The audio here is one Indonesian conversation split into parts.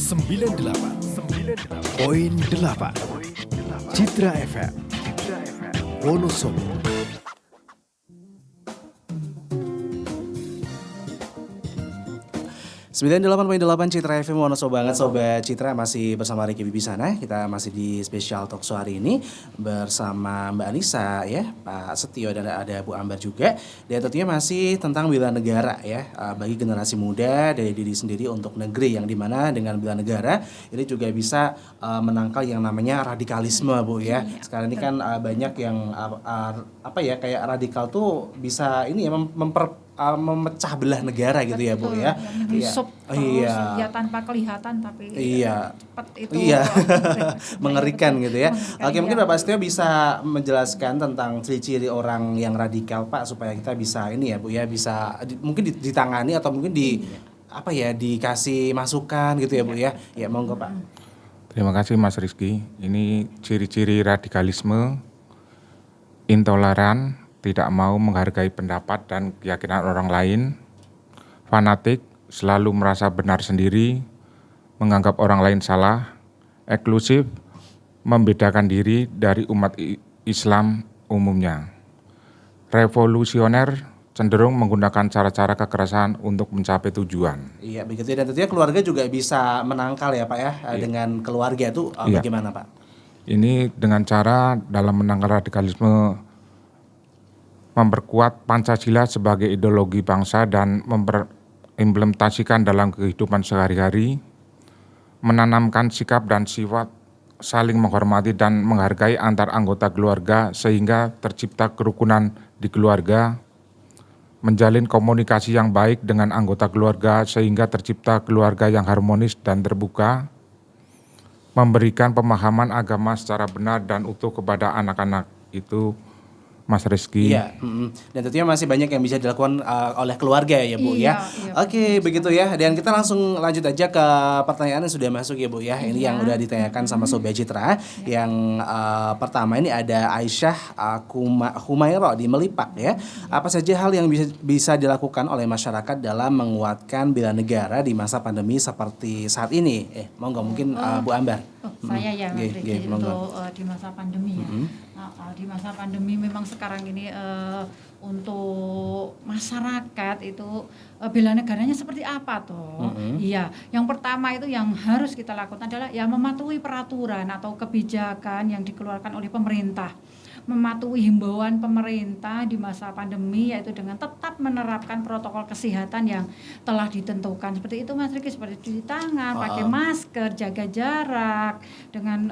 98,8 Citra FM Wonosobo. Sembilan 98,8 Citra FM Wonosobo banget Sobat Citra, masih bersama Ricky Bibisana. Kita masih di spesial talkshow hari ini bersama Mbak Anissa ya, Pak Setio, dan ada Bu Ambar juga. Dan tentunya masih tentang bela negara ya, bagi generasi muda dari diri sendiri untuk negeri, yang dimana dengan bela negara ini juga bisa menangkal yang namanya radikalisme Bu ya. Sekarang ini kan banyak yang kayak radikal tuh bisa ini ya memecah belah negara gitu. Betul, ya Bu ya. Menyusup terus ya tanpa kelihatan tapi cepat itu mengerikan gitu ya. Oke, mungkin Bapak Setio bisa menjelaskan tentang ciri-ciri orang yang radikal Pak, supaya kita bisa ini ya Bu ya, bisa mungkin ditangani atau mungkin dikasih masukan gitu ya Bu ya. Ya monggo Pak. Terima kasih Mas Rizky. Ini ciri-ciri radikalisme: intoleran, tidak mau menghargai pendapat dan keyakinan orang lain, fanatik, selalu merasa benar sendiri, menganggap orang lain salah, eksklusif, membedakan diri dari umat Islam umumnya, revolusioner, cenderung menggunakan cara-cara kekerasan untuk mencapai tujuan. Iya, begitu. Dan tentunya keluarga juga bisa menangkal ya Pak ya, dengan keluarga itu bagaimana Pak? Ini dengan cara dalam menangkal radikalisme, memperkuat Pancasila sebagai ideologi bangsa dan implementasikan dalam kehidupan sehari-hari, menanamkan sikap dan sifat saling menghormati dan menghargai antar anggota keluarga sehingga tercipta kerukunan di keluarga, menjalin komunikasi yang baik dengan anggota keluarga sehingga tercipta keluarga yang harmonis dan terbuka, memberikan pemahaman agama secara benar dan utuh kepada anak-anak. Itu Mas Rizky. Iya, dan tentunya masih banyak yang bisa dilakukan oleh keluarga ya Bu ya. Oke, begitu ya. Dan kita langsung lanjut aja ke pertanyaan yang sudah masuk ya Bu ya. Ini yang udah ditanyakan sama Sobat Citra. Yang pertama ini ada Aisyah Humairo di Melipak ya. Apa saja hal yang bisa dilakukan oleh masyarakat dalam menguatkan bela negara di masa pandemi seperti saat ini? Monggo mungkin Bu Ambar. Saya ya Mas Rizky, untuk di masa pandemi ya. Di masa pandemi memang sekarang ini untuk masyarakat itu bela negaranya seperti apa toh? Iya, yang pertama itu yang harus kita lakukan adalah ya mematuhi peraturan atau kebijakan yang dikeluarkan oleh pemerintah. Mematuhi himbauan pemerintah di masa pandemi, yaitu dengan tetap menerapkan protokol kesehatan yang telah ditentukan. Seperti itu Mas Riki, seperti cuci tangan, pakai masker, jaga jarak, dengan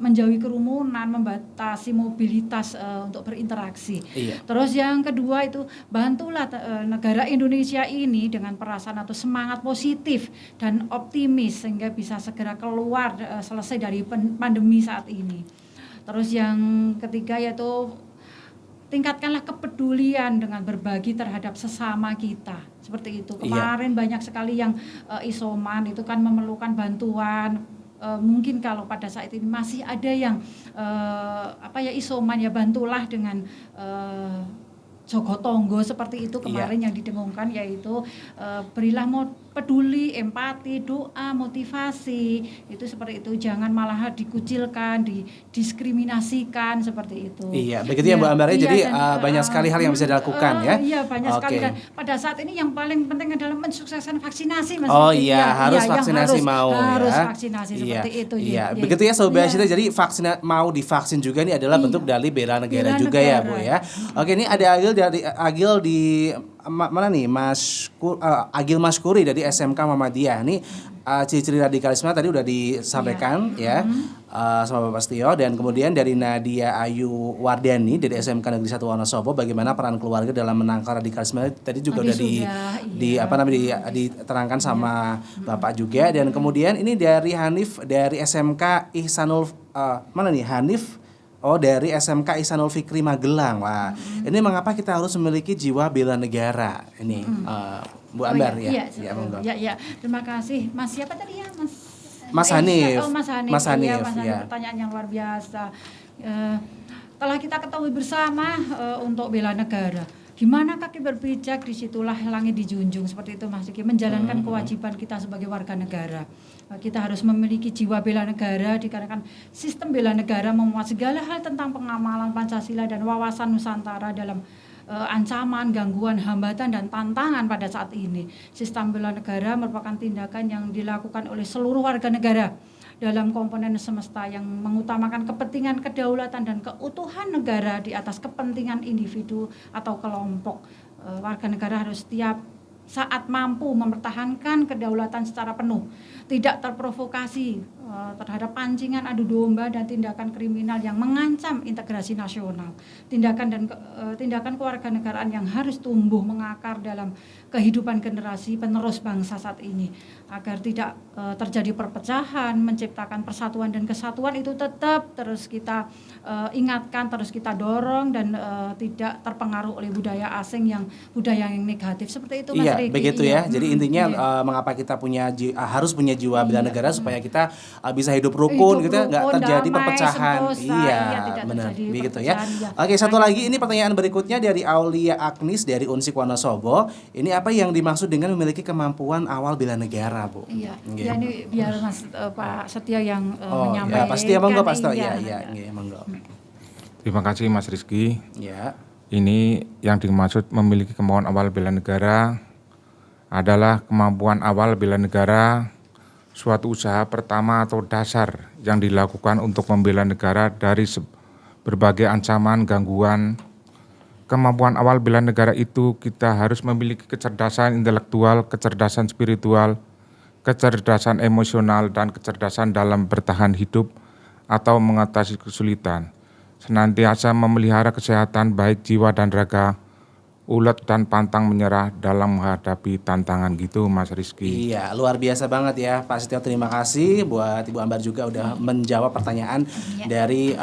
menjauhi kerumunan, membatasi mobilitas untuk berinteraksi. Terus yang kedua itu bantulah negara Indonesia ini dengan perasaan atau semangat positif dan optimis sehingga bisa segera keluar selesai dari pandemi saat ini. Terus yang ketiga yaitu tingkatkanlah kepedulian dengan berbagi terhadap sesama kita. Seperti itu. Kemarin banyak sekali yang isoman itu kan memerlukan bantuan. Mungkin kalau pada saat ini masih ada yang isoman, ya bantulah dengan jogotongo seperti itu kemarin yang didengungkan, yaitu berilah peduli, empati, doa, motivasi, itu seperti itu. Jangan malah dikucilkan, didiskriminasikan seperti itu. Iya, begitu ya Mbak Ambar. Jadi banyak sekali hal yang bisa dilakukan ya. Iya, banyak sekali. Dan pada saat ini yang paling penting adalah mensukseskan vaksinasi Mas. Harus vaksinasi harus vaksinasi seperti itu. Iya, begitu ya Sobat Citra. Jadi mau divaksin juga ini adalah bentuk dari bela negara juga ya Bu ya. Oke, ini ada Agil di mana nih Agil Maskuri dari SMK Muhammadiyah. Ini ciri-ciri radikalisme tadi udah disampaikan sama Bapak Setio. Dan kemudian dari Nadia Ayu Wardani dari SMK Negeri 1 Wonosobo, bagaimana peran keluarga dalam menangkal radikalisme tadi juga udah diterangkan sama Bapak juga. Dan kemudian ini dari Hanif dari SMK Ihsanul Hanif dari SMK Ihsanul Fikri Magelang. Wah, ini mengapa kita harus memiliki jiwa bela negara? Ini Bu Ambar ya. Iya. Terima kasih. Mas siapa tadi ya? Mas Hanif. Mas Hanif. Pertanyaan yang luar biasa. Telah kita ketahui bersama untuk bela negara. Gimana kaki berpijak, disitulah langit dijunjung, seperti itu Mas Diki. Menjalankan kewajiban kita sebagai warga negara. Kita harus memiliki jiwa bela negara, dikarenakan sistem bela negara memuat segala hal tentang pengamalan Pancasila dan wawasan Nusantara dalam ancaman, gangguan, hambatan, dan tantangan pada saat ini. Sistem bela negara merupakan tindakan yang dilakukan oleh seluruh warga negara dalam komponen semesta yang mengutamakan kepentingan kedaulatan dan keutuhan negara di atas kepentingan individu atau kelompok. Warga negara harus setiap saat mampu mempertahankan kedaulatan secara penuh, tidak terprovokasi terhadap pancingan adu domba dan tindakan kriminal yang mengancam integrasi nasional. Tindakan kewarganegaraan yang harus tumbuh mengakar dalam kehidupan generasi penerus bangsa saat ini, agar tidak terjadi perpecahan, menciptakan persatuan dan kesatuan itu tetap terus kita ingatkan, terus kita dorong, dan tidak terpengaruh oleh budaya asing budaya yang negatif seperti itu Mas Riki. Begitu ya. Jadi intinya mengapa kita harus punya jiwa bela negara supaya kita bisa hidup rukun gitu, nggak terjadi damai, perpecahan. sentosa, Benar. terjadi Begitu ya. perpecahan, Oke, satu lagi ini pertanyaan berikutnya dari Aulia Agnis dari Unsik Wonosobo. Ini apa yang dimaksud dengan memiliki kemampuan awal bela negara, Bu? Iya. Ya, ini biar Mas Pak Setia yang Ya, menyampaikan. pasti ya, monggo Pak Setia. Iya. Monggo. Terima kasih Mas Rizky. Ya. Ini yang dimaksud memiliki kemampuan awal bela negara adalah kemampuan awal bela negara, suatu usaha pertama atau dasar yang dilakukan untuk membela negara dari berbagai ancaman, gangguan. Kemampuan awal bela negara itu kita harus memiliki kecerdasan intelektual, kecerdasan spiritual, kecerdasan emosional, dan kecerdasan dalam bertahan hidup atau mengatasi kesulitan. Senantiasa memelihara kesehatan baik jiwa dan raga, ulet dan pantang menyerah dalam menghadapi tantangan gitu Mas Rizky. Iya, luar biasa banget ya Pak Setio. Terima kasih buat Ibu Ambar juga udah menjawab pertanyaan dari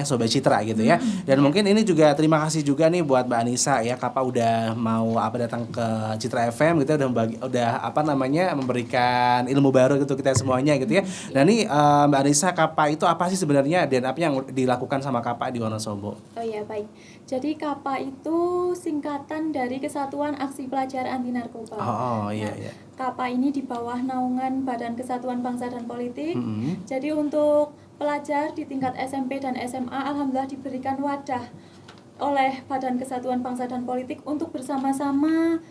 Sobat Citra gitu ya. Dan mungkin ini juga terima kasih juga nih buat Mbak Anissa ya, Kapa udah mau datang ke Citra FM gitu, memberikan ilmu baru gitu kita semuanya gitu ya. Dan nih Mbak Anissa, Kapa itu apa sih sebenarnya dan apa yang dilakukan sama Kapa di Wonosobo? Oh ya, baik. Jadi KAPA itu singkatan dari Kesatuan Aksi Pelajar Anti Narkoba. Iya. KAPA ini di bawah naungan Badan Kesatuan Bangsa dan Politik. Jadi untuk pelajar di tingkat SMP dan SMA alhamdulillah diberikan wadah oleh Badan Kesatuan Bangsa dan Politik untuk bersama-sama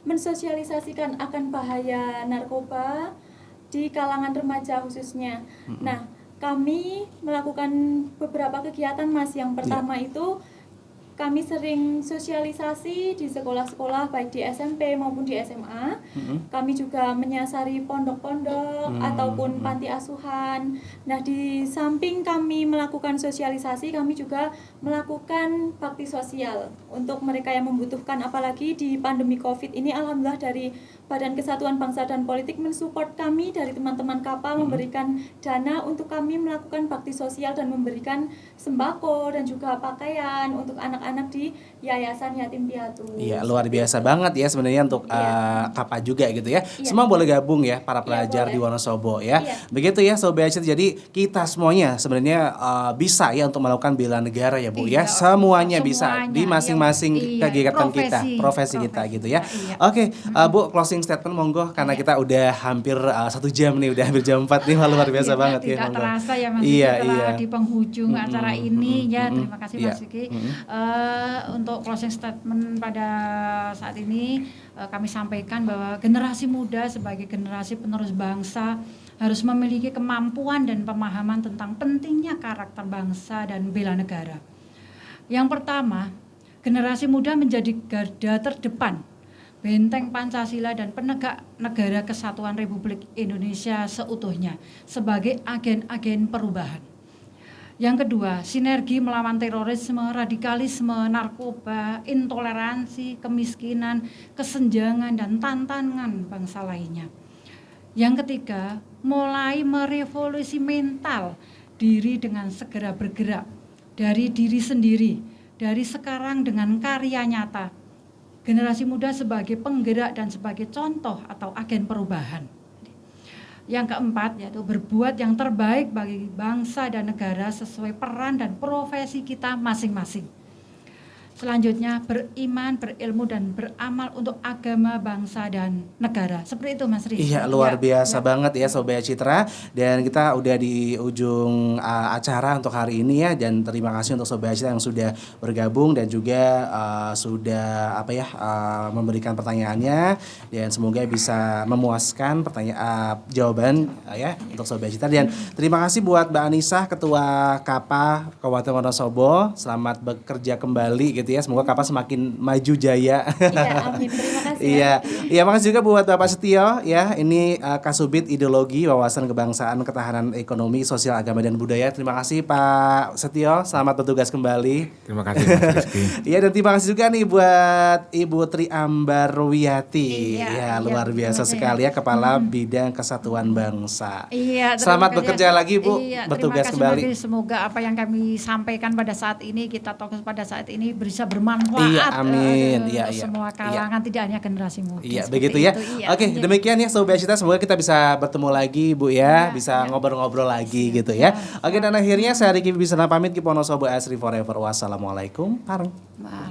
mensosialisasikan akan bahaya narkoba di kalangan remaja khususnya. Nah, kami melakukan beberapa kegiatan Mas. Yang pertama itu kami sering sosialisasi di sekolah-sekolah baik di SMP maupun di SMA. Kami juga menyasari pondok-pondok ataupun panti asuhan. Nah, di samping kami melakukan sosialisasi, kami juga melakukan bakti sosial untuk mereka yang membutuhkan, apalagi di pandemi Covid ini alhamdulillah dari Badan Kesatuan Bangsa dan Politik mensupport kami dari teman-teman KAPA memberikan dana untuk kami melakukan bakti sosial dan memberikan sembako dan juga pakaian untuk anak-anak di Yayasan Yatim Piatu. Iya, luar biasa banget ya sebenarnya untuk KAPA juga gitu ya. Iya. Semua boleh gabung ya para pelajar boleh. di Wonosobo ya. Iya. Begitu ya Sobat Citra. Jadi kita semuanya sebenarnya bisa ya untuk melakukan bela negara ya Bu ya. Semuanya bisa di masing-masing kegiatan profesi kita gitu ya. Oke, Bu, closing statement monggo karena kita udah hampir 1 jam nih, udah hampir jam 4 nih, luar biasa banget ya. Tidak terasa ya Mas, setelah di penghujung acara ini ya. Terima kasih Mas Vicky. Untuk closing statement pada saat ini kami sampaikan bahwa generasi muda sebagai generasi penerus bangsa harus memiliki kemampuan dan pemahaman tentang pentingnya karakter bangsa dan bela negara. Yang pertama, generasi muda menjadi garda terdepan, benteng Pancasila dan penegak negara kesatuan Republik Indonesia seutuhnya sebagai agen-agen perubahan. Yang kedua, sinergi melawan terorisme, radikalisme, narkoba, intoleransi, kemiskinan, kesenjangan, dan tantangan bangsa lainnya. Yang ketiga, mulai merevolusi mental diri dengan segera bergerak dari diri sendiri, dari sekarang dengan karya nyata. Generasi muda sebagai penggerak dan sebagai contoh atau agen perubahan. Yang keempat yaitu berbuat yang terbaik bagi bangsa dan negara sesuai peran dan profesi kita masing-masing. selanjutnya beriman, berilmu dan beramal untuk agama, bangsa dan negara. Seperti itu Mas Rizky. Iya, luar biasa banget ya Sobat Citra. Dan kita udah di ujung acara untuk hari ini ya. Dan terima kasih untuk Sobat Citra yang sudah bergabung dan juga sudah memberikan pertanyaannya, dan semoga bisa memuaskan jawaban ya untuk Sobat Citra. Dan terima kasih buat Mbak Anissa, Ketua KAPA Kabupaten Wonosobo. Selamat bekerja kembali gitu ya. Semoga KAPA semakin maju jaya. Iya, amin. Terima kasih. Iya, makasih juga buat Bapak Setio ya. Ini Kasubit Ideologi, Wawasan Kebangsaan, Ketahanan Ekonomi, Sosial, Agama dan Budaya. Terima kasih Pak Setio. Selamat bertugas kembali. Terima kasih Mas Rizky. Iya, dan terima kasih juga nih buat Ibu Tri Ambar Wiyati. Iya, Luar iya, biasa betul, sekali ya, Kepala Bidang Kesatuan Bangsa. Iya, Selamat terima kasih. bekerja lagi Bu, Iya, bertugas terima kasih, kembali. Mas. Semoga apa yang kami sampaikan pada saat ini, kita talk pada saat ini bisa bermanfaat. Iya, amin. Untuk Iya. semua kalangan, tidak hanya generasi muda. Iya, Seperti begitu ya. itu, iya. Oke, demikian ya Sobat Citra. Semoga kita bisa bertemu lagi Bu ya, Iya, bisa ngobrol-ngobrol lagi gitu ya. Oke, dan akhirnya saya Riki Bibisana pamit, Ki Wonosobo Asri Forever. Wassalamualaikum. Pareng.